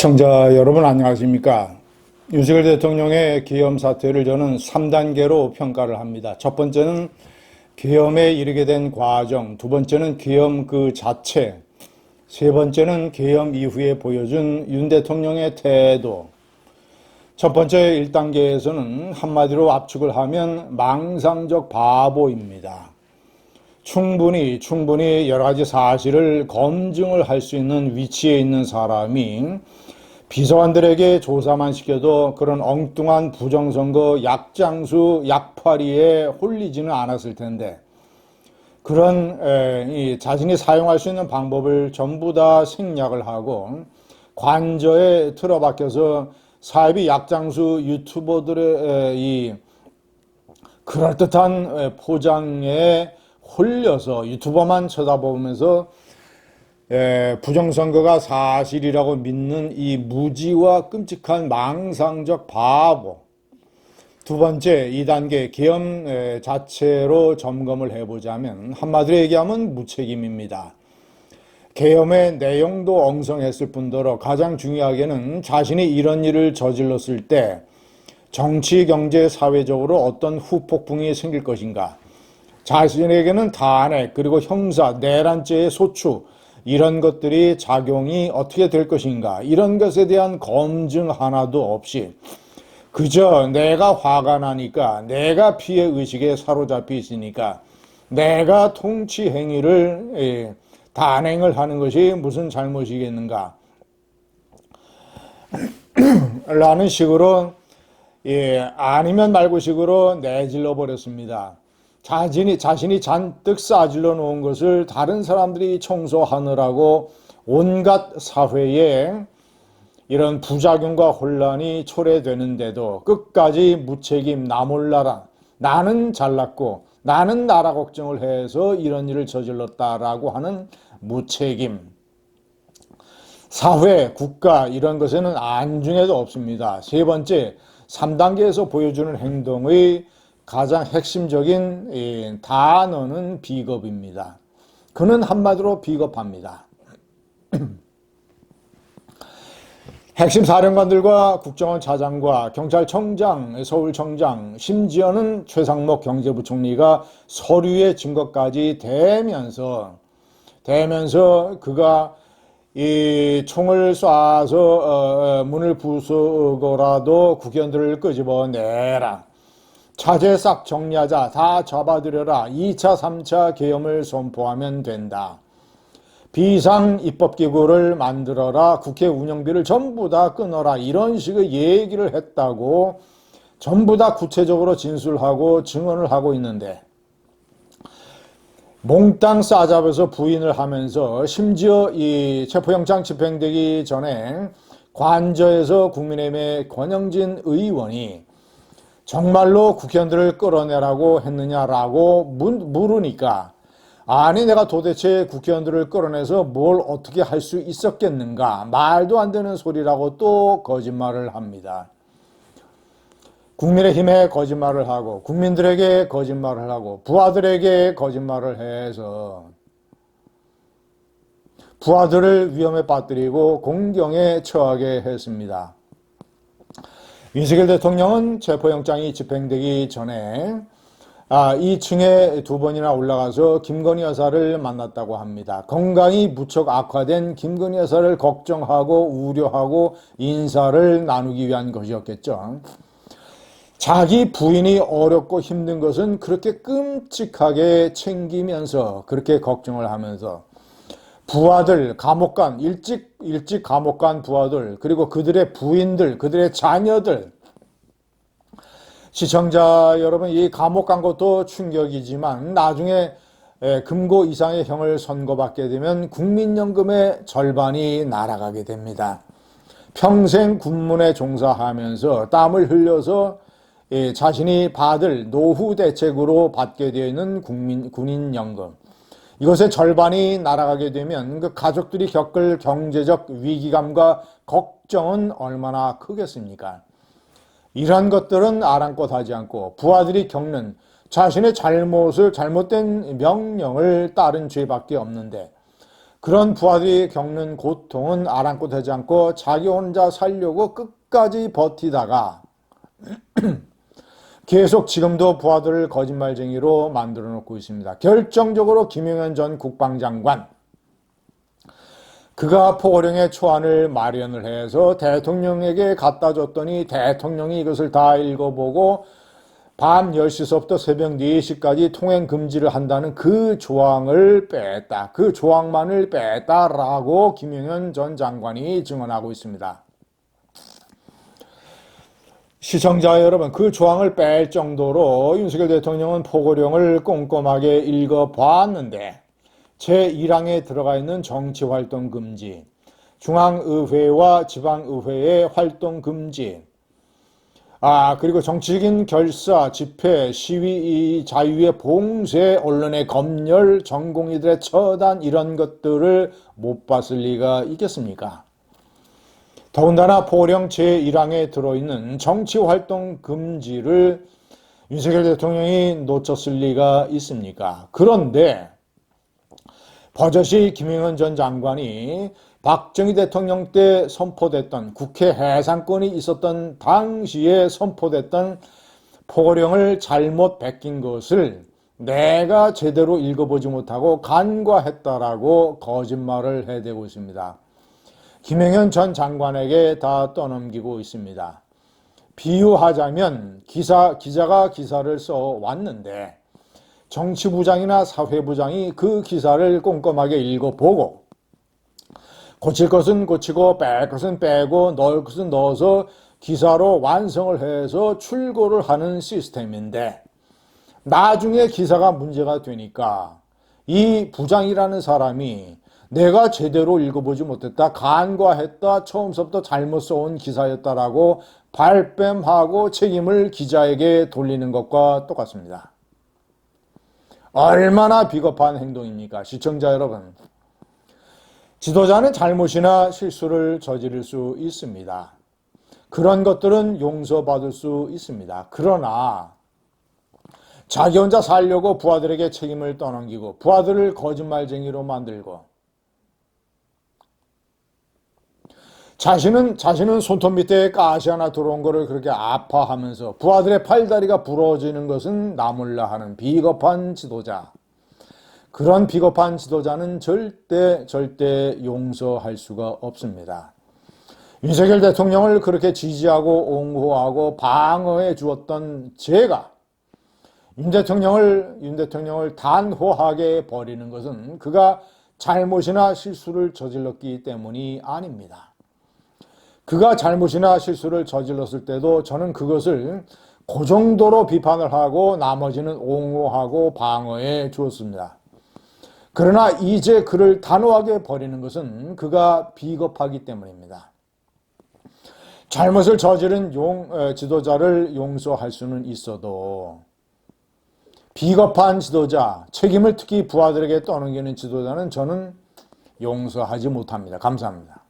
시청자 여러분 안녕하십니까? 윤석열 대통령의 계엄 사태를 저는 3단계로 평가를 합니다. 첫 번째는 계엄에 이르게 된 과정, 두 번째는 계엄 그 자체, 세 번째는 계엄 이후에 보여준 윤 대통령의 태도. 첫 번째 1단계에서는 한마디로 압축을 하면 망상적 바보입니다. 충분히 여러 가지 사실을 검증을 할 수 있는 위치에 있는 사람이 비서관들에게 조사만 시켜도 그런 엉뚱한 부정선거 약장수 약파리에 홀리지는 않았을 텐데, 그런 자신이 사용할 수 있는 방법을 전부 다 생략을 하고 관저에 틀어박혀서 사이비 약장수 유튜버들의 이 그럴듯한 포장에 홀려서 유튜버만 쳐다보면서 부정선거가 사실이라고 믿는 이 무지와 끔찍한 망상적 바보. 두 번째 2단계 계엄 자체로 점검을 해보자면 한마디로 얘기하면 무책임입니다. 계엄의 내용도 엉성했을 뿐더러 가장 중요하게는 자신이 이런 일을 저질렀을 때 정치, 경제, 사회적으로 어떤 후폭풍이 생길 것인가, 자신에게는 탄핵 그리고 형사, 내란죄의 소추 이런 것들이 작용이 어떻게 될 것인가, 이런 것에 대한 검증 하나도 없이 그저 내가 화가 나니까, 내가 피해의식에 사로잡혀 있으니까 내가 통치 행위를 단행을 하는 것이 무슨 잘못이겠는가 라는 식으로 아니면 말고 식으로 내질러 버렸습니다. 자신이 잔뜩 싸질러 놓은 것을 다른 사람들이 청소하느라고 온갖 사회에 이런 부작용과 혼란이 초래되는데도 끝까지 무책임, 나 몰라라, 나는 잘났고 나는 나라 걱정을 해서 이런 일을 저질렀다라고 하는 무책임. 사회, 국가 이런 것에는 안중에도 없습니다. 세 번째, 3단계에서 보여주는 행동의 가장 핵심적인 단어는 비겁입니다. 그는 한마디로 비겁합니다. 핵심 사령관들과 국정원 차장과 경찰청장, 서울청장, 심지어는 최상목 경제부총리가 서류의 증거까지 대면서 그가 이 총을 쏴서 문을 부수고라도 국회의원들을 끄집어내라, 차제 싹 정리하자, 다 잡아들여라, 2차 3차 계엄을 선포하면 된다, 비상 입법기구를 만들어라, 국회 운영비를 전부 다 끊어라, 이런 식의 얘기를 했다고 전부 다 구체적으로 진술하고 증언을 하고 있는데, 몽땅 싸잡아서 부인을 하면서 심지어 이 체포영장 집행되기 전에 관저에서 국민의힘의 권영진 의원이 정말로 국회의원들을 끌어내라고 했느냐라고 물으니까, 아니 내가 도대체 국회의원들을 끌어내서 뭘 어떻게 할 수 있었겠는가, 말도 안 되는 소리라고 또 거짓말을 합니다. 국민의힘에 거짓말을 하고 국민들에게 거짓말을 하고 부하들에게 거짓말을 해서 부하들을 위험에 빠뜨리고 공경에 처하게 했습니다. 윤석열 대통령은 체포영장이 집행되기 전에 2층에 2번이나 올라가서 김건희 여사를 만났다고 합니다. 건강이 무척 악화된 김건희 여사를 걱정하고 우려하고 인사를 나누기 위한 것이었겠죠. 자기 부인이 어렵고 힘든 것은 그렇게 끔찍하게 챙기면서, 그렇게 걱정을 하면서 부하들, 감옥간, 일찍 감옥 간 부하들, 그리고 그들의 부인들, 그들의 자녀들, 시청자 여러분, 이 감옥 간 것도 충격이지만 나중에 금고 이상의 형을 선고받게 되면 국민연금의 절반이 날아가게 됩니다. 평생 군문에 종사하면서 땀을 흘려서 자신이 받을 노후 대책으로 받게 되어 있는 군인연금, 이것의 절반이 날아가게 되면 그 가족들이 겪을 경제적 위기감과 걱정은 얼마나 크겠습니까? 이러한 것들은 아랑곳 하지 않고 부하들이 겪는 자신의 잘못된 명령을 따른 죄밖에 없는데, 그런 부하들이 겪는 고통은 아랑곳 하지 않고 자기 혼자 살려고 끝까지 버티다가 계속 지금도 부하들을 거짓말쟁이로 만들어 놓고 있습니다. 결정적으로 김영현 전 국방장관, 그가 포고령의 초안을 마련을 해서 대통령에게 갖다 줬더니 대통령이 이것을 다 읽어보고 밤 10시서부터 새벽 4시까지 통행 금지를 한다는 그 조항을 뺐다. 그 조항만을 뺐다라고 김영현 전 장관이 증언하고 있습니다. 시청자 여러분, 그 조항을 뺄 정도로 윤석열 대통령은 포고령을 꼼꼼하게 읽어봤는데 제1항에 들어가 있는 정치활동 금지, 중앙의회와 지방의회의 활동 금지, 그리고 정치적인 결사, 집회, 시위 자유의 봉쇄, 언론의 검열, 전공의들의 처단, 이런 것들을 못 봤을 리가 있겠습니까? 더군다나 포고령 제1항에 들어있는 정치활동 금지를 윤석열 대통령이 놓쳤을 리가 있습니까? 그런데 버젓이 김영현 전 장관이 박정희 대통령 때 선포됐던 국회 해산권이 있었던 당시에 선포됐던 포고령을 잘못 베낀 것을 내가 제대로 읽어보지 못하고 간과했다라고 거짓말을 해대고 있습니다. 김영현 전 장관에게 다 떠넘기고 있습니다. 비유하자면 기자가 기사를 써왔는데 정치부장이나 사회부장이 그 기사를 꼼꼼하게 읽어보고 고칠 것은 고치고 뺄 것은 빼고 넣을 것은 넣어서 기사로 완성을 해서 출고를 하는 시스템인데, 나중에 기사가 문제가 되니까 이 부장이라는 사람이 내가 제대로 읽어보지 못했다, 간과했다, 처음부터 잘못 써온 기사였다라고 발뺌하고 책임을 기자에게 돌리는 것과 똑같습니다. 얼마나 비겁한 행동입니까? 시청자 여러분, 지도자는 잘못이나 실수를 저지를 수 있습니다. 그런 것들은 용서받을 수 있습니다. 그러나 자기 혼자 살려고 부하들에게 책임을 떠넘기고 부하들을 거짓말쟁이로 만들고 자신은 손톱 밑에 가시 하나 들어온 거를 그렇게 아파하면서 부하들의 팔다리가 부러지는 것은 나몰라 하는 비겁한 지도자. 그런 비겁한 지도자는 절대 용서할 수가 없습니다. 윤석열 대통령을 그렇게 지지하고 옹호하고 방어해 주었던 제가 윤 대통령을 단호하게 버리는 것은 그가 잘못이나 실수를 저질렀기 때문이 아닙니다. 그가 잘못이나 실수를 저질렀을 때도 저는 그것을 그 정도로 비판을 하고 나머지는 옹호하고 방어해 주었습니다. 그러나 이제 그를 단호하게 버리는 것은 그가 비겁하기 때문입니다. 잘못을 저지른 지도자를 용서할 수는 있어도 비겁한 지도자, 책임을 특히 부하들에게 떠넘기는 지도자는 저는 용서하지 못합니다. 감사합니다.